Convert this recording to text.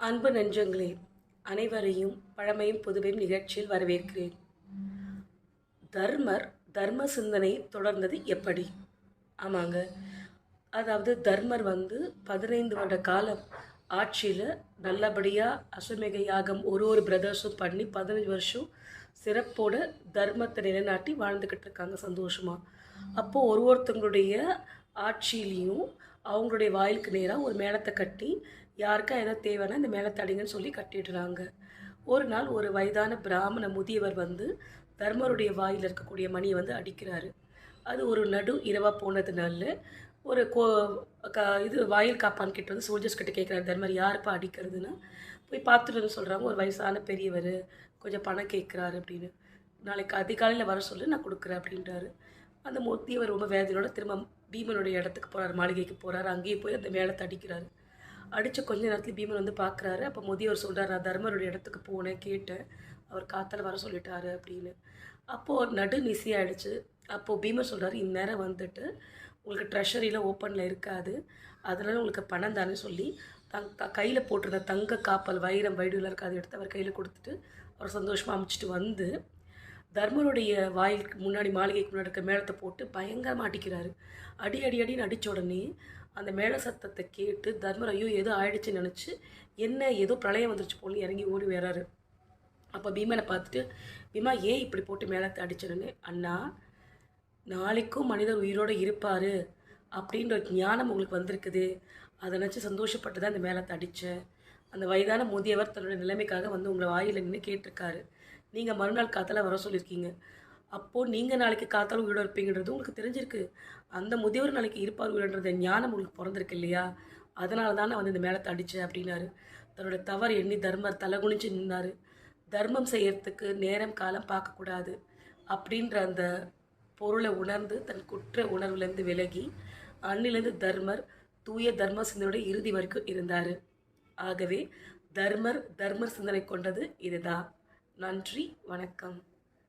அன்பு நெஞ்சங்களே, அனைவரையும் பழமையும் புதுமையும் நிகழ்ச்சியில் வரவேற்கிறேன். தர்மர் தர்ம சிந்தனை தொடர்ந்தது எப்படி? ஆமாங்க. அதாவது தர்மர் 15 வருட காலம் ஆட்சியில் நல்லபடியாக அஸ்வமேக யாகம் ஒரு பிரதர்ஸும் பண்ணி 15 வருஷம் சிறப்போட தர்மத்தை நிலைநாட்டி வாழ்ந்துக்கிட்டு இருக்காங்க சந்தோஷமாக. அப்போது ஒருத்தங்களுடைய ஆட்சியிலையும் அவங்களுடைய வாயிலுக்கு நேராக ஒரு மேளத்தை கட்டி யாருக்கா எதோ தேவைன்னா இந்த மேளத்தை அடிங்கன்னு சொல்லி கட்டிடுறாங்க. ஒரு நாள் ஒரு வயதான பிராமண முதியவர் தர்மருடைய வாயில் இருக்கக்கூடிய மணியை அடிக்கிறாரு. அது ஒரு நடு இரவாக போனதுனால ஒரு இது வாயில் காப்பான் கிட்ட சோல்ஜர்ஸ் கிட்ட கேட்குறாரு, தர்மர் யாருப்பா அடிக்கிறதுன்னு. போய் பார்த்துட்டு சொல்கிறாங்க, ஒரு வயசான பெரியவர் கொஞ்சம் பணம் கேட்குறாரு அப்படின்னு. நாளைக்கு அதிகாலையில் வர சொல்லி நான் கொடுக்குறேன் அப்படின்றாரு. அந்த முதியவர் ரொம்ப வேதனையோட திரும்ப பீமனுடைய இடத்துக்கு போகிறார், மாளிகைக்கு போகிறாரு. அங்கேயே போய் அந்த மேளத்தை அடிக்கிறாரு. அடித்த கொஞ்ச நேரத்தில் பீமன் பார்க்குறாரு. அப்போ முதியவர் சொல்கிறார், நான் தர்மருடைய இடத்துக்கு போனேன், கேட்டேன், அவர் காத்தால் வர சொல்லிட்டாரு அப்படின்னு. அப்போது நடு நிசியாகிடுச்சு. அப்போது பீமர் சொல்கிறார், இந்நேரம் உங்களுக்கு ட்ரெஷரியில் ஓப்பனில் இருக்காது, அதனால் உங்களுக்கு பணம் தானே சொல்லி கையில் போட்டிருந்த தங்க காப்பல் வைரம் வைடூரில் இருக்காது எடுத்து அவர் கையில் கொடுத்துட்டு அவர் சந்தோஷமாக அமைச்சிட்டு தர்மருடைய வாயிலுக்கு முன்னாடி மாளிகைக்கு முன்னாடி இருக்க மேளத்தை போட்டு பயங்கரமாக அடிக்கிறாரு. அடி அடி அடின்னு அடித்த உடனே அந்த மேள சத்தத்தை கேட்டு தர்மர் ஐயோ ஏதோ ஆயிடுச்சுன்னு நினச்சி என்ன ஏதோ பிரளயம் வந்துருச்சு போன்னு இறங்கி ஓடி வர்றாரு. அப்போ பீமனை பார்த்துட்டு, பீமா ஏன் இப்படி போட்டு மேளத்தை அடிச்சிடுன்னு. அண்ணா, நாளைக்கும் மனிதர் உயிரோடு இருப்பார் அப்படின்ற ஒரு ஞானம் உங்களுக்கு வந்திருக்குது, அதை நினச்சி சந்தோஷப்பட்டு தான் அந்த மேளத்தை அடித்தேன். அந்த வயதான முதியவர் தன்னுடைய நிலைமைக்காக உங்களை வாயில் நின்று கேட்டிருக்காரு. நீங்கள் மறுநாள் காத்தால வர சொல்லியிருக்கீங்க. அப்போது நீங்கள் நாளைக்கு காத்தாலும் உயிரோடு இருப்பீங்கன்றது உங்களுக்கு தெரிஞ்சிருக்கு. அந்த முதியவர் நாளைக்கு இருப்பார் உயிரோடுன்ற ஞானம் உங்களுக்கு பிறந்திருக்கு இல்லையா, அதனால தான் நான் இந்த மேளத்தை அடித்தேன் அப்படின்னாரு. தன்னோட தவறு எண்ணி தர்மர் தலைகுனிஞ்சு நின்னார். தர்மம் செய்யறதுக்கு நேரம் காலம் பார்க்கக்கூடாது அப்படின்ற அந்த பொருளை உணர்ந்து தன் குற்ற உணர்வுலேருந்து விலகி அன்னிலேருந்து தர்மர் தூய தர்ம சிந்தனையோட இறுதி வரைக்கும் இருந்தார். ஆகவே தர்மர் சிந்தனை கொண்டது இதுதான். நன்றி, வணக்கம்.